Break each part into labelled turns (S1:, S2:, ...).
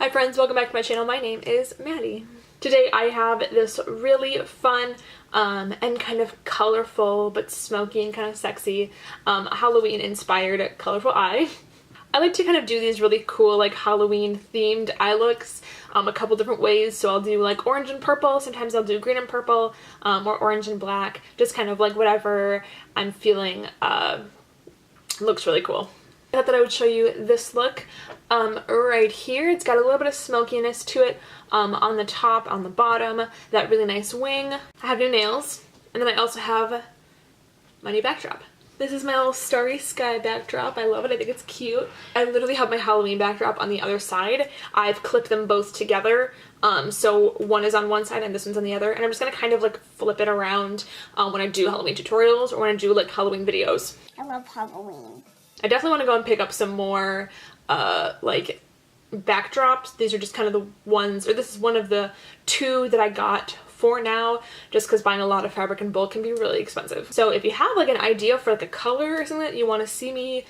S1: Hi friends, welcome back to my channel. My name is Maddie. Today I have this really fun and kind of colorful but smoky and kind of sexy Halloween inspired colorful eye. I like to kind of do these really cool like Halloween themed eye looks a couple different ways. So I'll do like orange and purple, sometimes I'll do green and purple, or orange and black, just kind of like whatever I'm feeling looks really cool. I thought that I would show you this look right here. It's got a little bit of smokiness to it on the top, on the bottom, that really nice wing. I have new nails, and then I also have my new backdrop. This is my little starry sky backdrop. I love it. I think it's cute. I literally have my Halloween backdrop on the other side. I've clipped them both together. So one is on one side and this one's on the other. And I'm just going to kind of like flip it around when I do Halloween tutorials or when I do like Halloween videos.
S2: I love Halloween.
S1: I definitely want to go and pick up some more like backdrops. These are just kind of the ones, or this is one of the two that I got for now, just because buying a lot of fabric in bulk can be really expensive. So if you have like an idea for like a color or something that you want to see me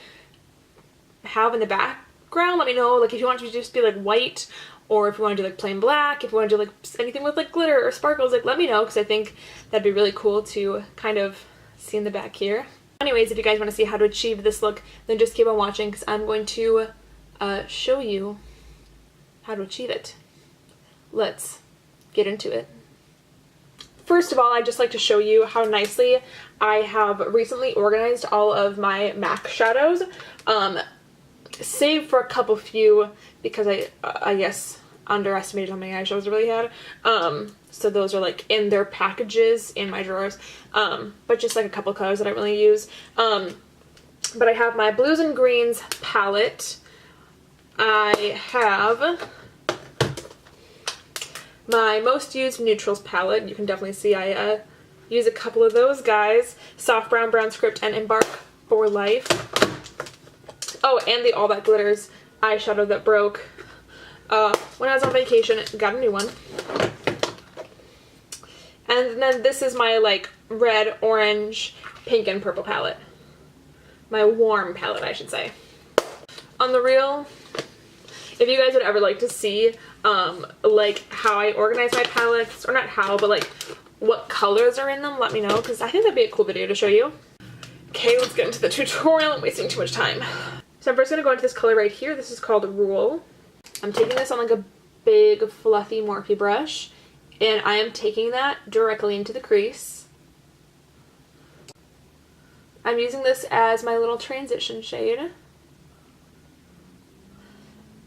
S1: have in the background, let me know. Like if you want it to just be like white, or if you want to do like plain black, if you want to do like anything with like glitter or sparkles, like let me know, because I think that'd be really cool to kind of see in the back here. Anyways, if you guys want to see how to achieve this look, then just keep on watching, because I'm going to show you how to achieve it. Let's get into it. First of all, I'd just like to show you how nicely I have recently organized all of my MAC shadows, save for a couple few because I guess underestimated how many eyeshadows I really had. So those are like in their packages in my drawers, but just like a couple colors that I really use. But I have my blues and greens palette. I have my most used neutrals palette. You can definitely see I use a couple of those guys. Soft Brown, Brown Script, and Embark for Life. Oh, and the All That Glitters eyeshadow that broke when I was on vacation. Got a new one. And then this is my like red, orange, pink, and purple palette. My warm palette, I should say. On the real, if you guys would ever like to see like how I organize my palettes, or not how, but like what colors are in them, let me know, because I think that'd be a cool video to show you. Okay, let's get into the tutorial. I'm wasting too much time. So I'm first going to go into this color right here. This is called Rule. I'm taking this on like a big fluffy Morphe brush, and I am taking that directly into the crease. I'm using this as my little transition shade.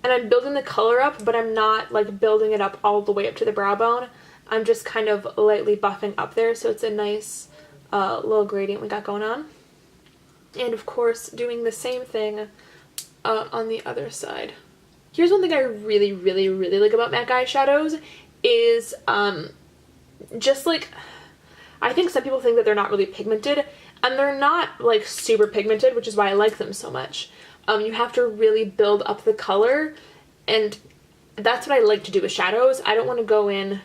S1: And I'm building the color up, but I'm not like building it up all the way up to the brow bone. I'm just kind of lightly buffing up there, so it's a nice little gradient we got going on. And of course, doing the same thing on the other side. Here's one thing I really, really, really like about MAC eyeshadows is just like, I think some people think that they're not really pigmented, and they're not like super pigmented, which is why I like them so much. You have to really build up the color, and that's what I like to do with shadows. I don't want to go in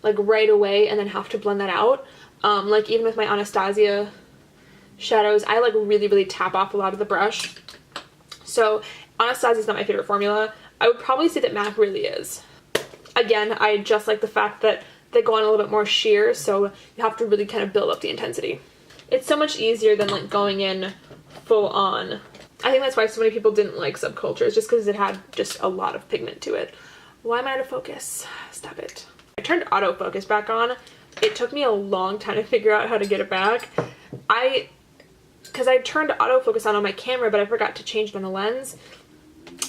S1: like right away and then have to blend that out. Like even with my Anastasia shadows, I like really, really tap off a lot of the brush. So Anastasia is not my favorite formula. I would probably say that MAC really is. Again, I just like the fact that they go on a little bit more sheer, so you have to really kind of build up the intensity. It's so much easier than like going in full on. I think that's why so many people didn't like Subculture, just because it had just a lot of pigment to it. Why am I out of focus? Stop it. I turned autofocus back on. It took me a long time to figure out how to get it back. Because I turned autofocus on my camera, but I forgot to change it on the lens.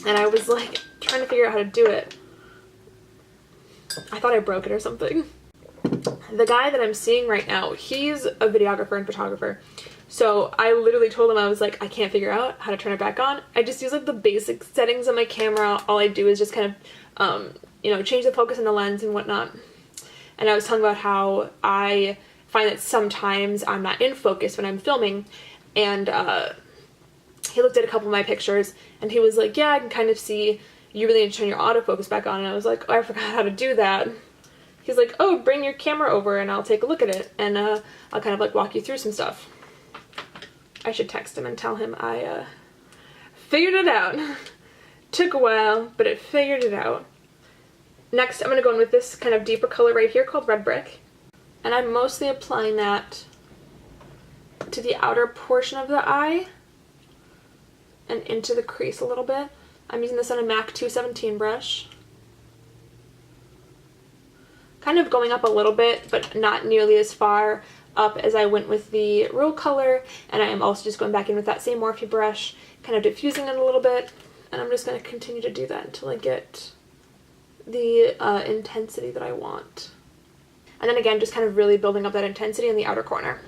S1: And I was like trying to figure out how to do it. I thought I broke it or something. The guy that I'm seeing right now, he's a videographer and photographer. So I literally told him, I was like, I can't figure out how to turn it back on. I just use like the basic settings on my camera. All I do is just kind of, you know, change the focus on the lens and whatnot. And I was talking about how I find that sometimes I'm not in focus when I'm filming. And he looked at a couple of my pictures and he was like, yeah, I can kind of see you really need to turn your autofocus back on. And I was like, oh, I forgot how to do that. He's like, oh, bring your camera over and I'll take a look at it. And I'll kind of like walk you through some stuff. I should text him and tell him I figured it out. Took a while, but it figured it out. Next, I'm going to go in with this kind of deeper color right here called Red Brick. And I'm mostly applying that to the outer portion of the eye and into the crease a little bit. I'm using this on a MAC 217 brush. Kind of going up a little bit, but not nearly as far up as I went with the Rule color. And I am also just going back in with that same Morphe brush, kind of diffusing it a little bit. And I'm just going to continue to do that until I get the intensity that I want. And then again, just kind of really building up that intensity in the outer corner.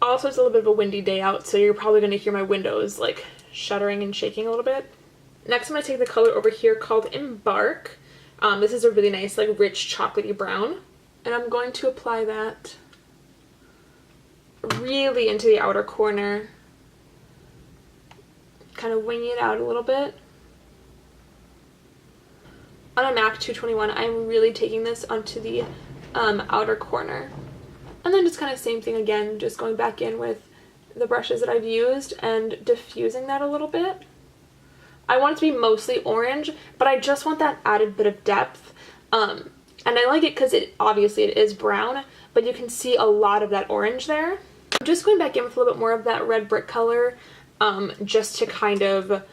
S1: Also, it's a little bit of a windy day out, so you're probably going to hear my windows like shuddering and shaking a little bit. Next, I'm going to take the color over here called Embark. This is a really nice, like, rich chocolatey brown. And I'm going to apply that really into the outer corner. Kind of winging it out a little bit. On a MAC 221, I'm really taking this onto the outer corner. And then just kind of same thing again, just going back in with the brushes that I've used and diffusing that a little bit. I want it to be mostly orange, but I just want that added bit of depth. And I like it because obviously it is brown, but you can see a lot of that orange there. I'm just going back in with a little bit more of that Red Brick color, just to kind of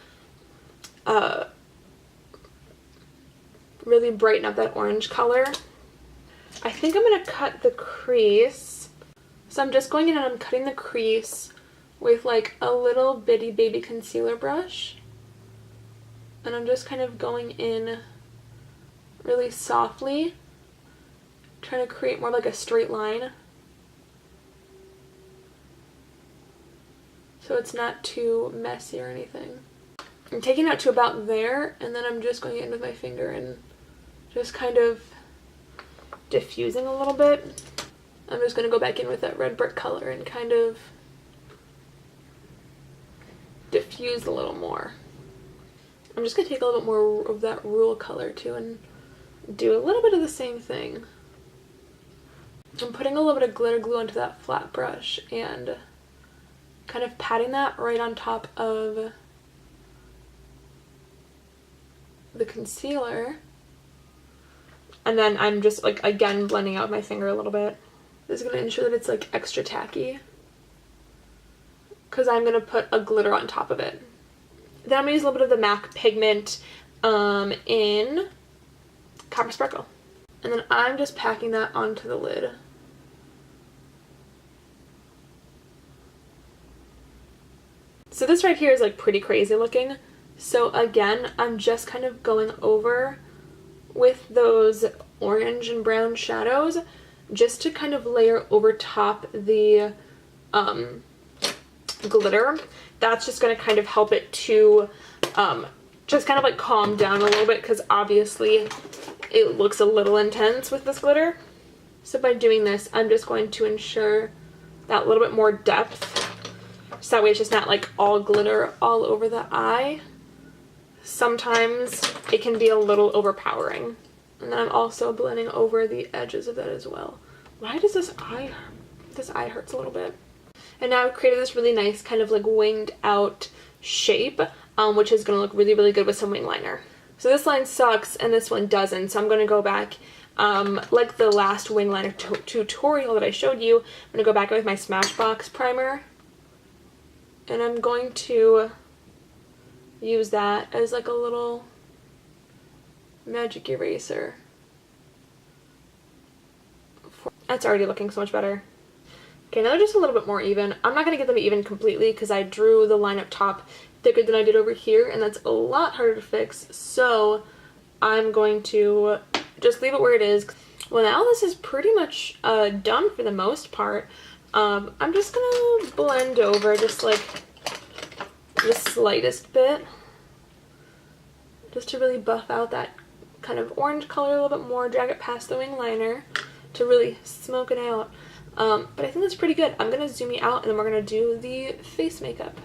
S1: really brighten up that orange color. I think I'm going to cut the crease. So I'm just going in and I'm cutting the crease with like a little bitty baby concealer brush. And I'm just kind of going in really softly, trying to create more like a straight line. So it's not too messy or anything. I'm taking it out to about there, and then I'm just going in with my finger and just kind of diffusing a little bit. I'm just going to go back in with that Red Brick color and kind of diffuse a little more. I'm just going to take a little bit more of that Rule color too and do a little bit of the same thing. I'm putting a little bit of glitter glue onto that flat brush and kind of patting that right on top of the concealer. And then I'm just like, again, blending out with my finger a little bit. This is going to ensure that it's like extra tacky, because I'm going to put a glitter on top of it. Then I'm going to use a little bit of the MAC Pigment in Copper Sparkle. And then I'm just packing that onto the lid. So this right here is like pretty crazy looking. So again, I'm just kind of going over with those orange and brown shadows just to kind of layer over top the glitter. That's just going to kind of help it to just kind of like calm down a little bit, because obviously it looks a little intense with this glitter. So by doing this, I'm just going to ensure that little bit more depth, so that way it's just not like all glitter all over the eye. Sometimes it can be a little overpowering. And then I'm also blending over the edges of that as well. Why does this eye hurts a little bit. And now I've created this really nice kind of like winged out shape, which is going to look really, really good with some wing liner. So this line sucks and this one doesn't. So I'm going to go back, like the last wing liner tutorial that I showed you, I'm going to go back with my Smashbox primer. And I'm going to use that as like a little magic eraser. That's already looking so much better. Okay, now they're just a little bit more even. I'm not going to get them even completely because I drew the line up top thicker than I did over here, and that's a lot harder to fix. So I'm going to just leave it where it is. Well, now this is pretty much done for the most part. I'm just going to blend over just like the slightest bit, just to really buff out that kind of orange color a little bit more, drag it past the wing liner to really smoke it out. But I think that's pretty good. I'm going to zoom you out and then we're going to do the face makeup.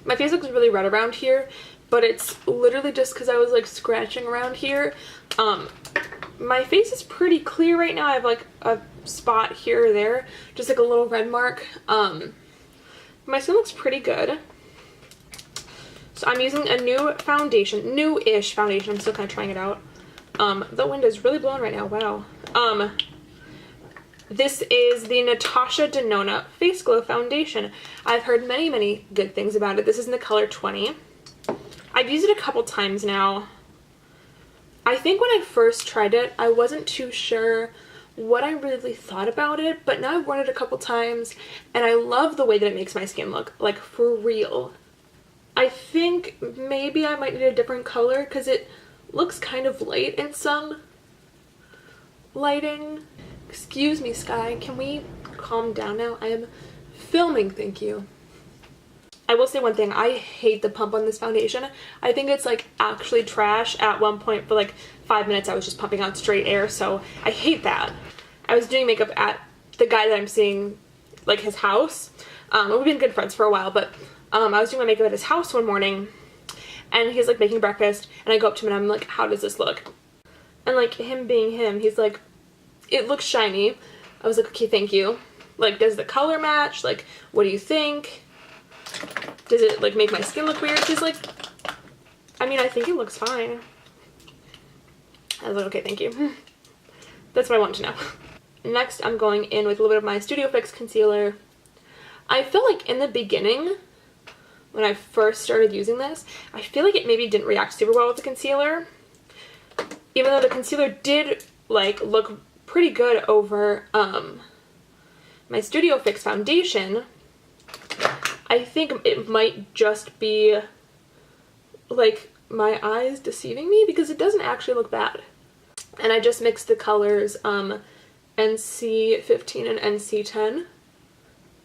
S1: My face looks really red around here, but it's literally just because I was like scratching around here. My face is pretty clear right now. I have like a spot here or there, just like a little red mark. My skin looks pretty good. So I'm using a new foundation, new-ish foundation. I'm still kind of trying it out. The wind is really blowing right now. Wow. This is the Natasha Denona Face Glow Foundation. I've heard many, many good things about it. This is in the color 20. I've used it a couple times now. I think when I first tried it, I wasn't too sure what I really thought about it, but now I've worn it a couple times, and I love the way that it makes my skin look, like for real. I think maybe I might need a different color because it looks kind of light in some lighting. Excuse me, Sky, can we calm down now? I am filming, thank you. I will say one thing, I hate the pump on this foundation. I think it's like actually trash. At one point for like 5 minutes I was just pumping out straight air, so I hate that. I was doing makeup at the guy that I'm seeing, like his house. We've been good friends for a while, but I was doing my makeup at his house one morning, and he's like making breakfast, and I go up to him and I'm like, how does this look? And like him being him, he's like, it looks shiny. I was like, okay, thank you. Like, does the color match? Like, what do you think? Does it like make my skin look weird? He's like, I mean, I think it looks fine. I was like, okay, thank you. That's what I want to know. Next, I'm going in with a little bit of my Studio Fix concealer. I feel like in the beginning, when I first started using this, I feel like it maybe didn't react super well with the concealer. Even though the concealer did like look pretty good over my Studio Fix foundation, I think it might just be like my eyes deceiving me because it doesn't actually look bad. And I just mixed the colors NC15 and NC10.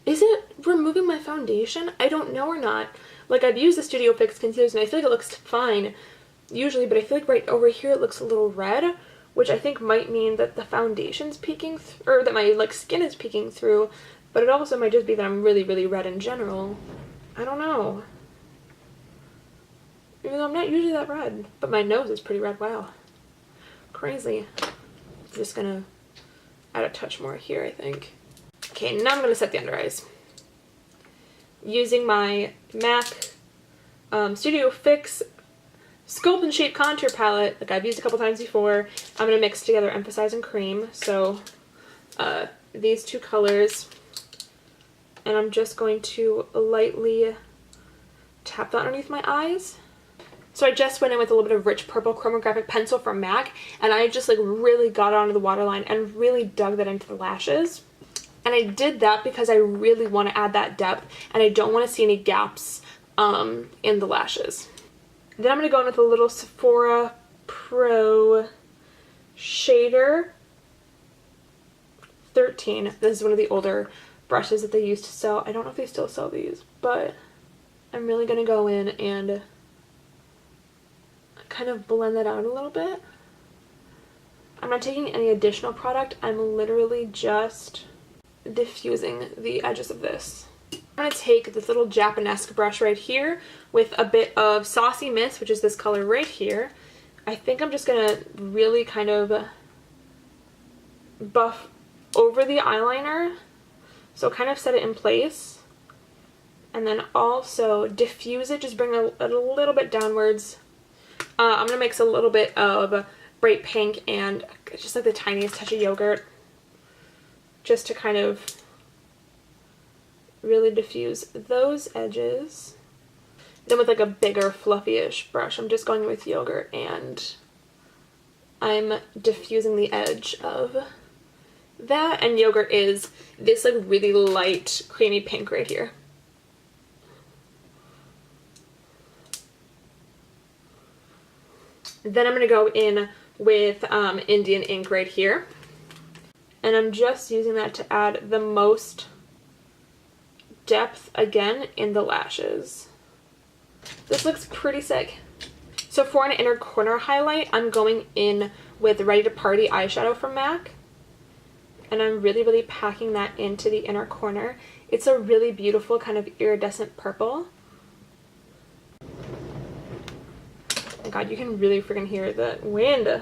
S1: Is it removing my foundation? I don't know or not. Like, I've used the Studio Fix concealers and I feel like it looks fine usually, but I feel like right over here it looks a little red, which I think might mean that the foundation's peeking, or that my like skin is peeking through, but it also might just be that I'm really, really red in general. I don't know. Even though I'm not usually that red, but my nose is pretty red. Wow. Crazy. I'm just gonna add a touch more here, I think. Okay, now I'm gonna set the under eyes. Using my MAC Studio Fix Sculpt and Shape Contour Palette, like I've used a couple times before. I'm going to mix together Emphasize and Cream, so these two colors, and I'm just going to lightly tap that underneath my eyes. So I just went in with a little bit of rich purple chromographic pencil from MAC, and I just like really got onto the waterline and really dug that into the lashes. And I did that because I really want to add that depth, and I don't want to see any gaps in the lashes. Then I'm going to go in with a little Sephora Pro shader 13. This is one of the older brushes that they used to sell. I don't know if they still sell these, but I'm really going to go in and kind of blend that out a little bit. I'm not taking any additional product. I'm literally just diffusing the edges of this. I'm going to take this little Japanesque brush right here with a bit of Saucy Mist, which is this color right here. I think I'm just going to really kind of buff over the eyeliner, so kind of set it in place, and then also diffuse it, just bring it a little bit downwards. I'm going to mix a little bit of bright pink and just like the tiniest touch of yogurt, just to kind of really diffuse those edges. Then with like a bigger fluffy-ish brush, I'm just going with yogurt and I'm diffusing the edge of that. And yogurt is this like really light creamy pink right here. Then I'm going to go in with Indian ink right here. And I'm just using that to add the most depth again in the lashes. This looks pretty sick. So for an inner corner highlight, I'm going in with Ready to Party eyeshadow from MAC. And I'm really, really packing that into the inner corner. It's a really beautiful kind of iridescent purple. Oh my god, you can really freaking hear the wind. And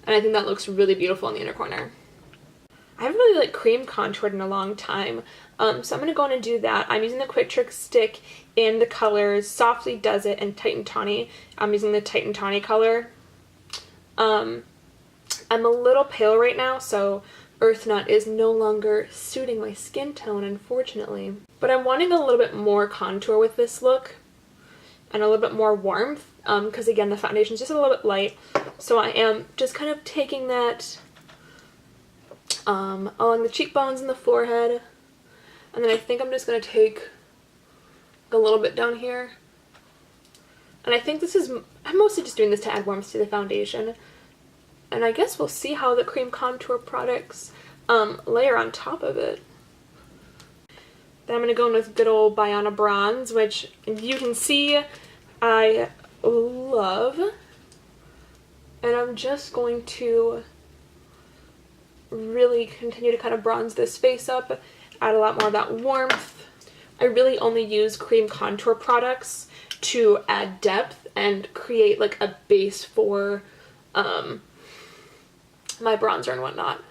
S1: I think that looks really beautiful in the inner corner. I haven't really like cream contoured in a long time. So I'm going to go in and do that. I'm using the Quick Trick stick in the colors Softly Does It and Tight and Tawny. I'm using the Tight and Tawny color. I'm a little pale right now, so Earth Nut is no longer suiting my skin tone, unfortunately. But I'm wanting a little bit more contour with this look and a little bit more warmth, because again, the foundation's just a little bit light. So I am just kind of taking that along the cheekbones and the forehead. And then I think I'm just going to take a little bit down here. And I think this is, I'm mostly just doing this to add warmth to the foundation. And I guess we'll see how the cream contour products layer on top of it. Then I'm going to go in with good old Baiana bronze, which you can see I love. And I'm just going to really continue to kind of bronze this face up, add a lot more of that warmth. I really only use cream contour products to add depth and create like a base for my bronzer and whatnot.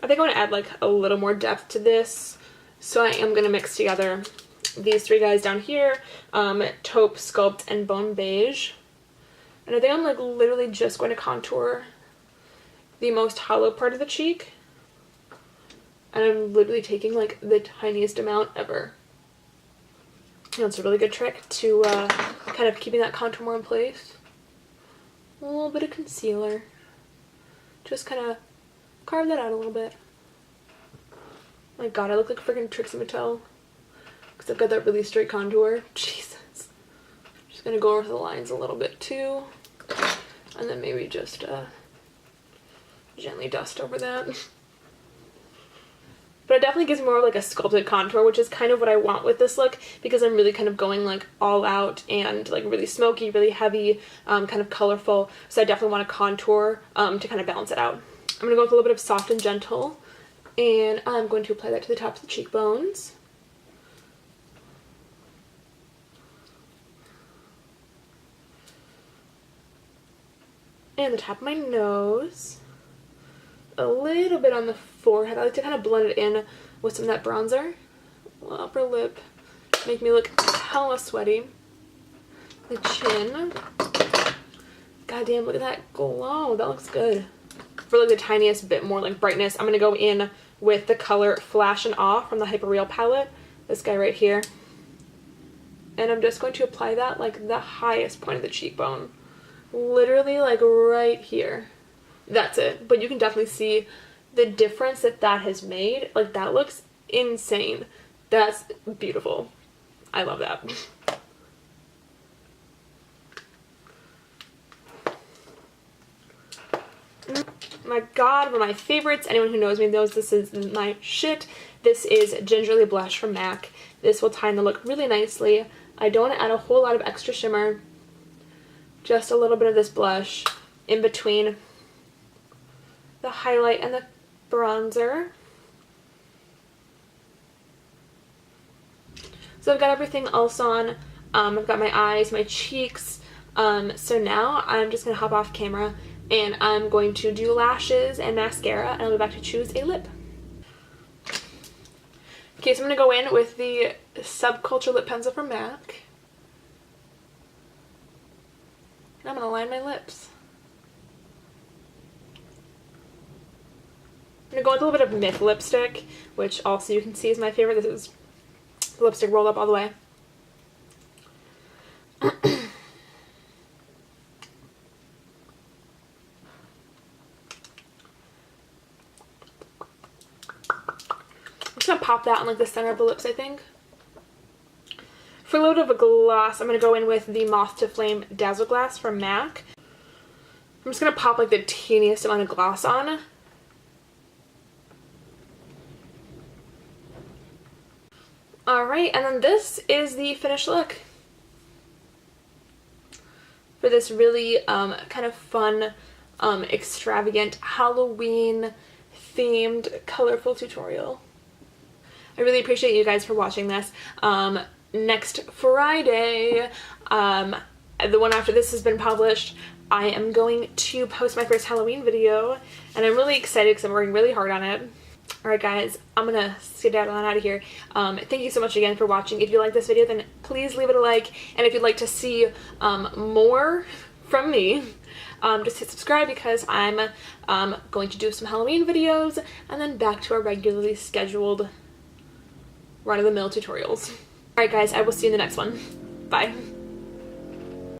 S1: I think I want to add like a little more depth to this, so I am going to mix together these three guys down here, Taupe, Sculpt, and Bone Beige. And I think I'm like literally just going to contour the most hollow part of the cheek. And I'm literally taking like the tiniest amount ever. You know, it's a really good trick to kind of keeping that contour more in place. A little bit of concealer. Just kind of carve that out a little bit. My god, I look like freaking Trixie Mattel. Because I've got that really straight contour. Jesus. Just going to go over the lines a little bit too. And then maybe just gently dust over that. But it definitely gives more of like a sculpted contour, which is kind of what I want with this look, because I'm really kind of going like all out and like really smoky, really heavy, kind of colorful. So I definitely want to contour to kind of balance it out. I'm going to go with a little bit of Soft and Gentle, and I'm going to apply that to the tops of the cheekbones. And the top of my nose. A little bit on the forehead. I like to kind of blend it in with some of that bronzer. Upper lip. Make me look hella sweaty. The chin. God damn, look at that glow. That looks good. For like the tiniest bit more like brightness, I'm going to go in with the color Flash and Awe from the Hyper Real palette. This guy right here. And I'm just going to apply that like the highest point of the cheekbone. Literally like right here. That's it. But you can definitely see the difference that that has made. Like, that looks insane. That's beautiful. I love that. My god, one of my favorites. Anyone who knows me knows this is my shit. This is Gingerly Blush from MAC. This will tie in the look really nicely. I don't want to add a whole lot of extra shimmer. Just a little bit of this blush in between the highlight and the bronzer. So I've got everything else on. I've got my eyes, my cheeks. So now I'm just going to hop off camera and I'm going to do lashes and mascara, and I'll be back to choose a lip. Okay, so I'm going to go in with the Subculture Lip Pencil from MAC. And I'm going to line my lips. I'm going to go with a little bit of Myth lipstick, which also you can see is my favorite. This is the lipstick rolled up all the way. I'm just going to pop that on like the center of the lips, I think. For a little bit of a gloss, I'm going to go in with the Moth to Flame Dazzleglass from MAC. I'm just going to pop like the teeniest amount of gloss on. Alright, and then this is the finished look for this really kind of fun, extravagant, Halloween themed, colorful tutorial. I really appreciate you guys for watching this. Next Friday, the one after this has been published, I am going to post my first Halloween video, and I'm really excited because I'm working really hard on it. Alright guys, I'm gonna skedaddle on out of here. Thank you so much again for watching. If you like this video, then please leave it a like, and if you'd like to see more from me, just hit subscribe, because I'm going to do some Halloween videos, and then back to our regularly scheduled run-of-the-mill tutorials. Alright guys, I will see you in the next one. Bye.